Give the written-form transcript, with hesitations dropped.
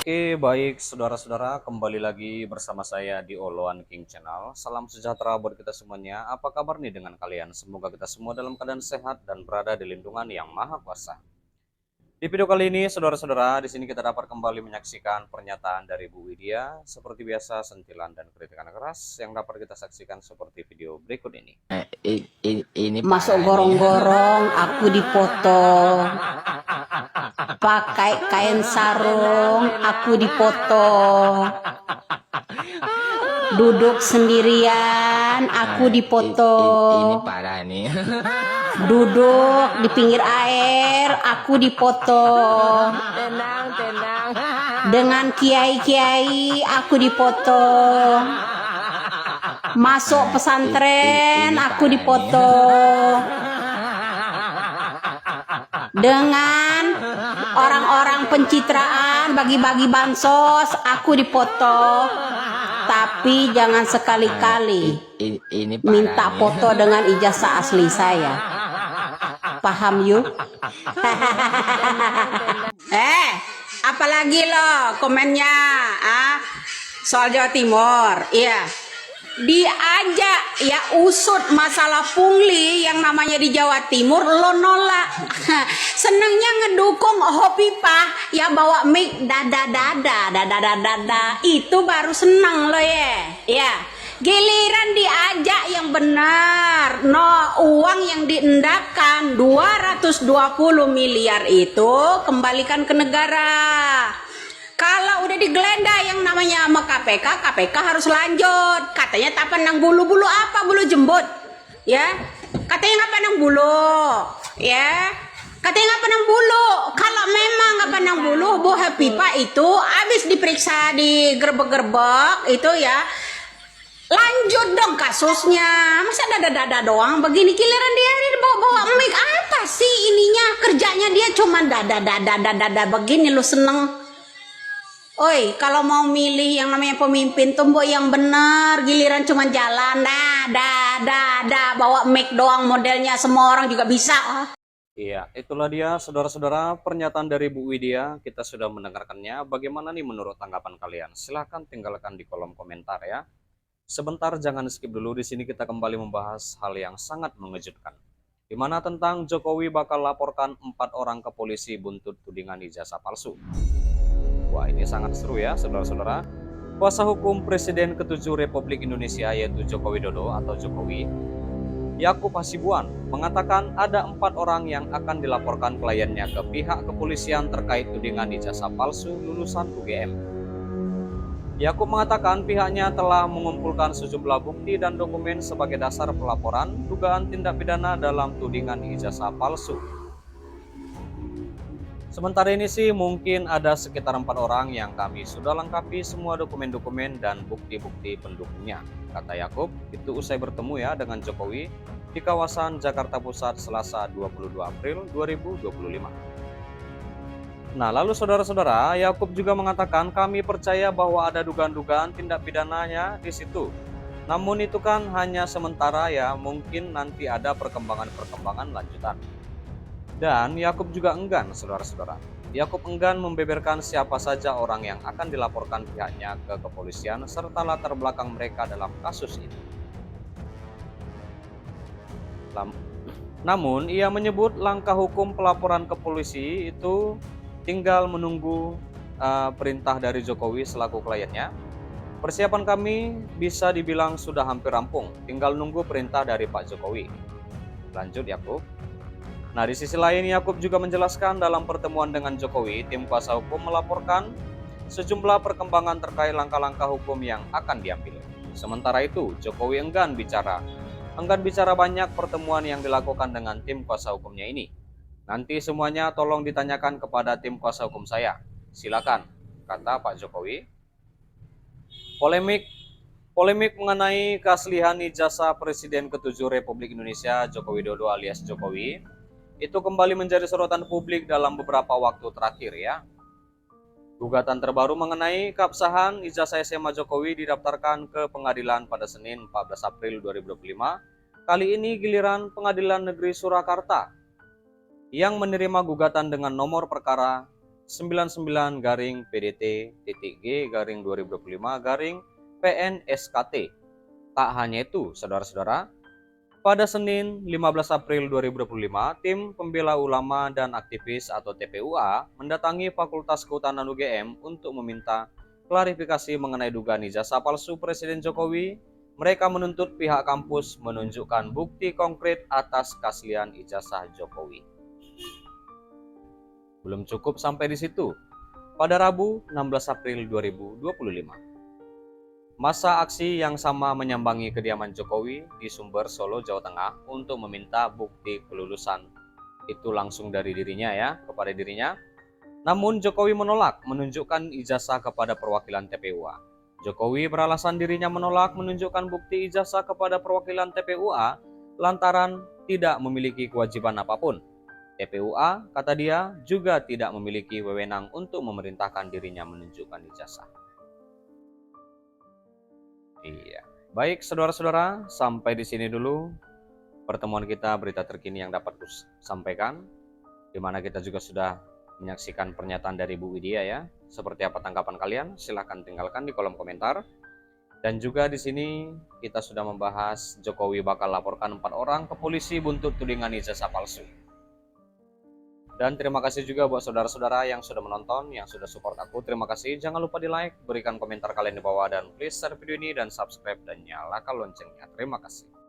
Oke, baik saudara-saudara, kembali lagi bersama saya di Oloan King Channel. Salam sejahtera buat kita semuanya. Apa kabar nih dengan kalian? Semoga kita semua dalam keadaan sehat dan berada di lindungan yang Maha Kuasa. Di video kali ini, saudara-saudara, di sini kita dapat kembali menyaksikan pernyataan dari Bu Widya. Seperti biasa, sentilan dan kritikan keras yang dapat kita saksikan seperti video berikut ini. Ini Masuk parah nih. gorong-gorong, aku dipotong. Pakai kain sarung, aku dipotong. Duduk sendirian, aku Ini dipotong. parah nih. Duduk di pinggir air, aku dipotong. Tenang. Dengan kiai-kiai, aku dipotong. Masuk pesantren, Ini aku parah dipotong. Dengan orang-orang pencitraan bagi-bagi bansos, aku dipotong. Tapi jangan sekali-kali Ini parah minta nih. foto dengan ijazah asli saya. Paham yuk? Apalagi lo komennya soal Jawa Timur. Iya. Diajak ya usut masalah pungli yang namanya di Jawa Timur, lo nolak. Senengnya ngedukung Hopipah ya, bawa mic dada itu baru seneng lo ya. Giliran diajak yang benar, uang yang diendapkan 220 miliar itu kembalikan ke negara. Kalau udah digeledah yang namanya sama KPK harus lanjut. Katanya tak pandang bulu-bulu apa, bulu jembut. Ya. Katanya nggak pandang bulu. Ya. Katanya nggak pandang bulu. Kalau memang nggak pandang bulu, Bu Hepipah itu habis diperiksa di gerbek-gerbek itu ya. Lanjut dong kasusnya. Masa dada-dada doang begini, giliran dia bawa mic apa sih ininya? Kerjanya dia cuma dada begini, lu seneng. Oi, kalau mau milih yang namanya pemimpin tuh mbok yang benar, giliran cuma jalan bawa mic doang modelnya, semua orang juga bisa. Iya, itulah dia saudara-saudara pernyataan dari Bu Widya. Kita sudah mendengarkannya. Bagaimana nih menurut tanggapan kalian? Silahkan tinggalkan di kolom komentar ya. Sebentar, jangan skip dulu. Di sini kita kembali membahas hal yang sangat mengejutkan, di mana tentang Jokowi bakal laporkan 4 orang ke polisi buntut tudingan ijazah palsu. Wah, ini sangat seru ya saudara-saudara. Kuasa hukum Presiden ke-7 Republik Indonesia yaitu Joko Widodo atau Jokowi, Yakub Hasibuan, mengatakan ada 4 orang yang akan dilaporkan kliennya ke pihak kepolisian terkait tudingan ijazah palsu lulusan UGM. Yakub mengatakan pihaknya telah mengumpulkan sejumlah bukti dan dokumen sebagai dasar pelaporan dugaan tindak pidana dalam tudingan ijazah palsu. Sementara ini sih mungkin ada sekitar 4 orang yang kami sudah lengkapi semua dokumen-dokumen dan bukti-bukti pendukungnya, kata Yakub itu usai bertemu ya dengan Jokowi di kawasan Jakarta Pusat Selasa 22 April 2025. Nah, lalu saudara-saudara, Yakub juga mengatakan kami percaya bahwa ada dugaan-dugaan tindak pidananya di situ. Namun itu kan hanya sementara ya, mungkin nanti ada perkembangan-perkembangan lanjutan. Dan Yakub juga enggan, saudara-saudara. Yakub enggan membeberkan siapa saja orang yang akan dilaporkan pihaknya ke kepolisian serta latar belakang mereka dalam kasus ini. Namun, ia menyebut langkah hukum pelaporan ke polisi itu tinggal menunggu perintah dari Jokowi selaku kliennya. Persiapan kami bisa dibilang sudah hampir rampung, tinggal nunggu perintah dari Pak Jokowi. Lanjut Yakub. Nah, di sisi lain Yakub juga menjelaskan dalam pertemuan dengan Jokowi, tim kuasa hukum melaporkan sejumlah perkembangan terkait langkah-langkah hukum yang akan diambil. Sementara itu, Jokowi enggan bicara banyak pertemuan yang dilakukan dengan tim kuasa hukumnya ini. Nanti semuanya tolong ditanyakan kepada tim kuasa hukum saya. Silakan, kata Pak Jokowi. Polemik mengenai keaslian ijazah Presiden ke-7 Republik Indonesia Joko Widodo alias Jokowi itu kembali menjadi sorotan publik dalam beberapa waktu terakhir ya. Gugatan terbaru mengenai keabsahan ijazah SMA Jokowi didaftarkan ke pengadilan pada Senin 14 April 2025. Kali ini giliran Pengadilan Negeri Surakarta yang menerima gugatan dengan nomor perkara 99-PDT-G-2025-PNSKT. Tak hanya itu, saudara-saudara, pada Senin 15 April 2025, tim pembela ulama dan aktivis atau TPUA mendatangi Fakultas Kehutanan UGM untuk meminta klarifikasi mengenai dugaan ijazah palsu Presiden Jokowi. Mereka menuntut pihak kampus menunjukkan bukti konkret atas keaslian ijazah Jokowi. Belum cukup sampai di situ. Pada Rabu 16 April 2025, masa aksi yang sama menyambangi kediaman Jokowi di Sumber, Solo, Jawa Tengah untuk meminta bukti kelulusan. Itu langsung dari dirinya ya, kepada dirinya. Namun Jokowi menolak menunjukkan ijazah kepada perwakilan TPUA. Jokowi beralasan dirinya menolak menunjukkan bukti ijazah kepada perwakilan TPUA lantaran tidak memiliki kewajiban apapun. TPUA, kata dia, juga tidak memiliki wewenang untuk memerintahkan dirinya menunjukkan ijazah. Iya, baik saudara-saudara, sampai di sini dulu pertemuan kita berita terkini yang dapat sampaikan, di mana kita juga sudah menyaksikan pernyataan dari Bu Widya ya. Seperti apa tanggapan kalian? Silahkan tinggalkan di kolom komentar. Dan juga di sini kita sudah membahas Jokowi bakal laporkan 4 orang ke polisi buntut tudingan ijazah palsu. Dan terima kasih juga buat saudara-saudara yang sudah menonton, yang sudah support aku. Terima kasih. Jangan lupa di like, berikan komentar kalian di bawah, dan please share video ini dan subscribe dan nyalakan loncengnya. Terima kasih.